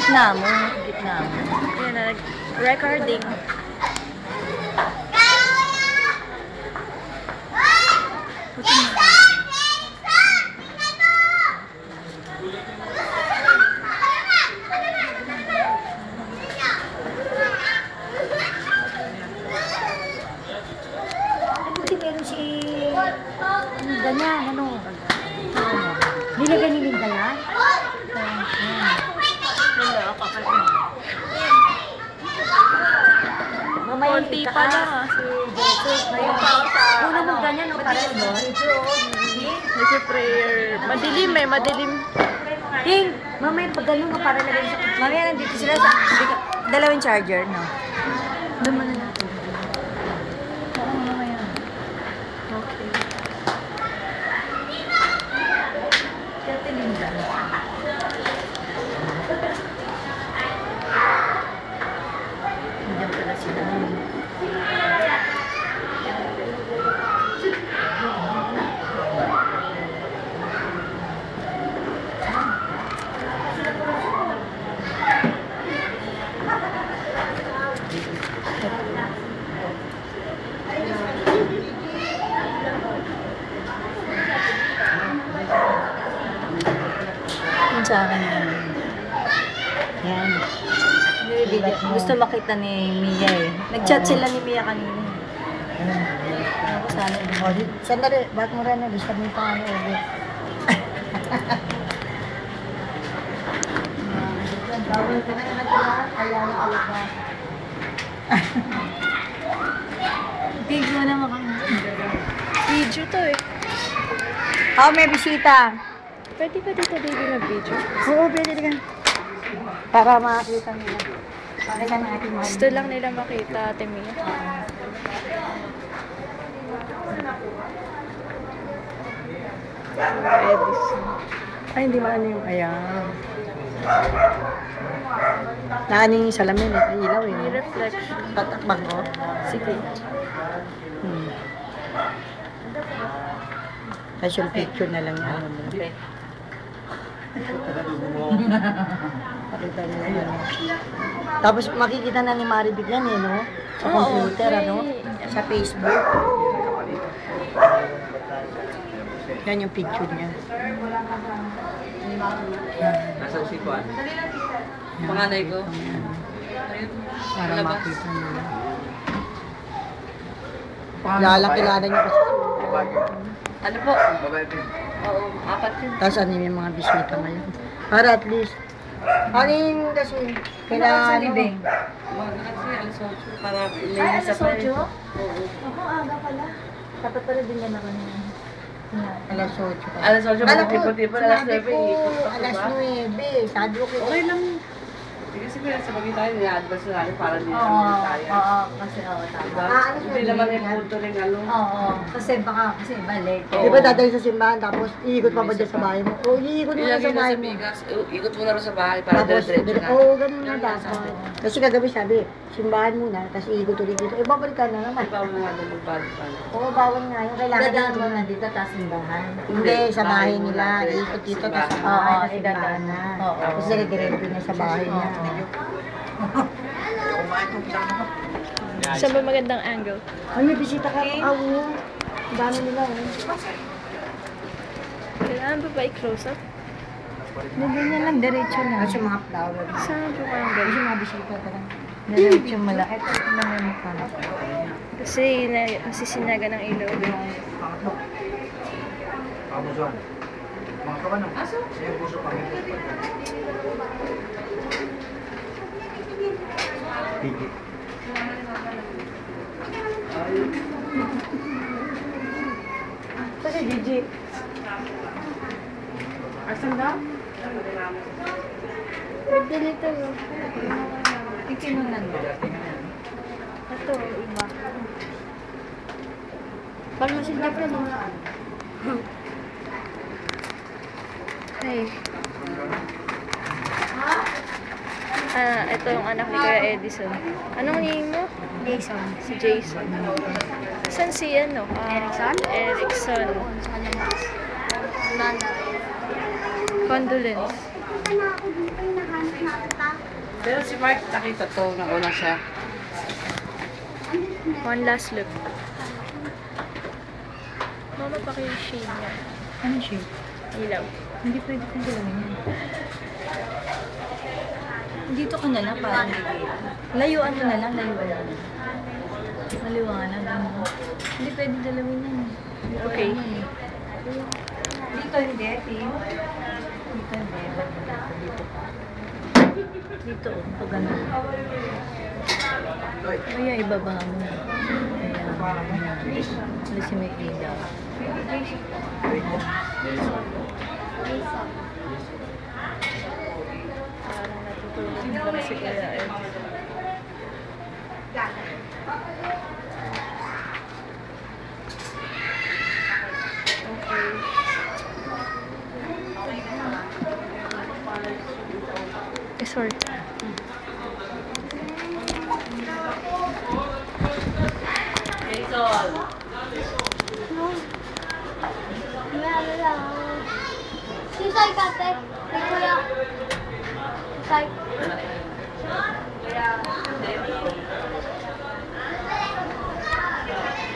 Gitna mo. Gitna mo. Yan na, recording. Buti meron si... Ganyan, ano? Nilagay ni Linda yan? Wala, kakain. Mamaya Konti pa lang ah. Si Jesus. Una mo ganyan, no? Parang no? Nasa prayer. Madilim eh, madilim. Ting! Mamaya pag gano'n ka para lagay sa... Mamaya nandito sila sa... Dalawang charger, no? Dama na natin. Oo, mamaya. Okay. Kaya Linda. Nandiyan pala sila. Sa akin yan. Yan. Gusto makita ni Mia eh. Nag-chat sila ni Mia kanina. Ako sana. Sandali, bakit mo rin na-disturb mo yung pangalan ulit? Bawal ka na yung nagkala, kaya na ulit na. Video na makang. Video to eh. Oh, may bisita. Pwede ba dito baby na video? Oo, pwede ka. Para makakita nila. Makita ng ating mga. Gusto lang nila makita, Ate Mia. Edison. Ay, hindi maano yung ayan. Naano yung salamin eh. Ay, ilaw eh. May reflection. Tatakbang ko. Sige. Tapos yung picture na lang yung ano mo. Okay. Pakita nila yun. Tapos makikita na ni Maribig yan eh, no? Sa computer, okay. ano? Sa Facebook. Yan yung picture niya. Nasa si Juan? Panganay ko. Para makita nila. Lalaki-lala niya kasi. Ano po? Oo, 4 yun. Tapos ano yung mga bisita ngayon. Para at least, ano yung kasi, kailangan ano. Kasi alas 8 para ilayos sa pa rin. Oo. Ako, aga pala. Dapat pala din yan ako niya. Alas 8 pa. Alas 8 Alam ko, tipo-tipo, alas 9 sinabi ko, ikot pa alas ba? 9. Sabi ko, Okay lang. Kasi kaya sa bagay tayo, ni-advance na natin para hindi Oo, naman tayo. oo, kasi oo, tama. Diba? Ano Hindi naman may punto rin ano. Oo, kasi baka, kasi iba late. Oo. Di ba dadalhin sa simbahan, tapos iikot pa ba dyan sa bahay mo? Oo, iikot mo na Ilagay sa na bahay sa mo. bigas, ikot mo na rin sa bahay para Tapos, diretso na. oo, ganun na dapat. Kasi kagabi sabi, simbahan muna, tapos iikot ulit dito. Eh, babalik ka na naman. Ay, bawal nga doon magbalik pa. Oo, bawal nga yun. Kailangan Dadaan dito mo na. nandito, tapos simbahan. Hindi, sa bahay Bahay nila. muna, Iikot dito, simbahan. tapos sa bahay, Oo, sa simbahan na. Oo. Tapos dire-diretso niya sa bahay niya. Saan ba magandang angle? Ay, may bisita ka. Oo. Ang dami nila. Kailangan ba i-close up? Hindi niya lang, diretso na. Kasi mga flower. Saan po parang Kasi ganun? mga bisita ka lang. Diretso mala. Ito na may mukha na. Kasi nasisinaga ng ilaw. Kamusuan. Mga kabanang. Siya yung puso kami. Pigi. Kasi Gigi. Asan daw? Pwede dito. Ikinunan mo. Ito, iba. Parang masinda pa rin. Ay. Ito yung anak ni Kuya Edison. Anong name mo? Jason. Si Jason. Saan si ano? Erickson? Erickson. Sa kanyang box. Nanda. Condolence. Punta na ako dito, hinahanap natin. Pero si Mark, nakita to, nauna siya. One last look. Mama pa kayo shade niya. Ano siya? Ilaw. Hindi pwede kong gawin yan. Dito ka na lang parang layuan mo na lang, layuan na lang. Maliwangan na lang. Hindi pwede dalawin yan. Okay. Dito hindi, Tim. Dito hindi. Dito. Dito, pag gano'n. Kaya ibaba mo. Ayan. Kasi may ilaw. Parang natutulog lang si Kuya Ed. Okay. Sorry. Sisay kate. Kuya. Sisay.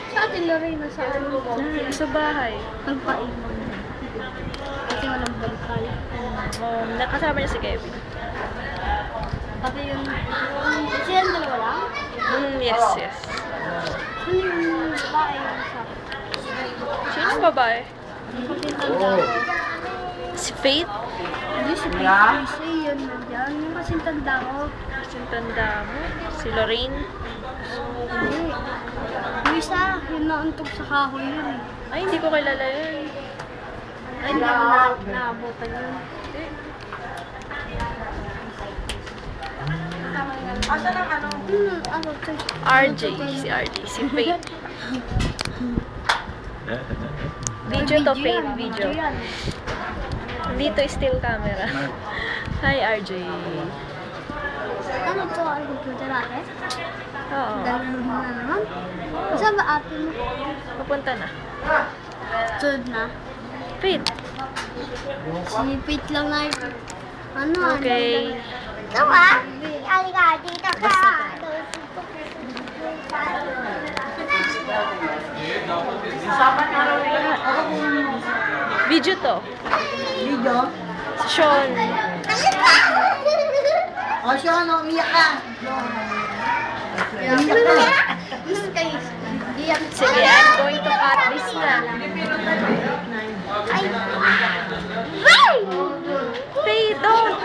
Sa atin Lorena, saan mo? Sa bahay. Nagpaimon. Kasi walang balikan. Nakasama niya si Kevin. Pati yung... Siya ang dalawa lang? Yes, yes. Ano yung babae yung isa? Sino ang babae? Kapit ang tao. Si Faith? Hindi si Tracy, yun nandiyan. Yung kasing tanda ko. Yung tanda mo? Si Lorraine? Hindi. Yung isa, yung nauntog sa kahoy yun eh. Ay, hindi ko kilala yun. Ay, hindi ako naabutan yun. Ano, RJ. Si RJ. Si Faith. Video to Faith. Video. Dito still camera. Hi, RJ. Ano to? Ano computer natin? Oo. Dalawa na naman. Saan ba ate mo? Papunta na. Sunod na. Faith. Sinipit lang na yun. Ano? Okay. Ito ba? Halika, dito ka. Video to. Video? Si Sean. O siya, ano, umiyak ka. Sige, I'm going to cut this na. Ay! Faith, don't!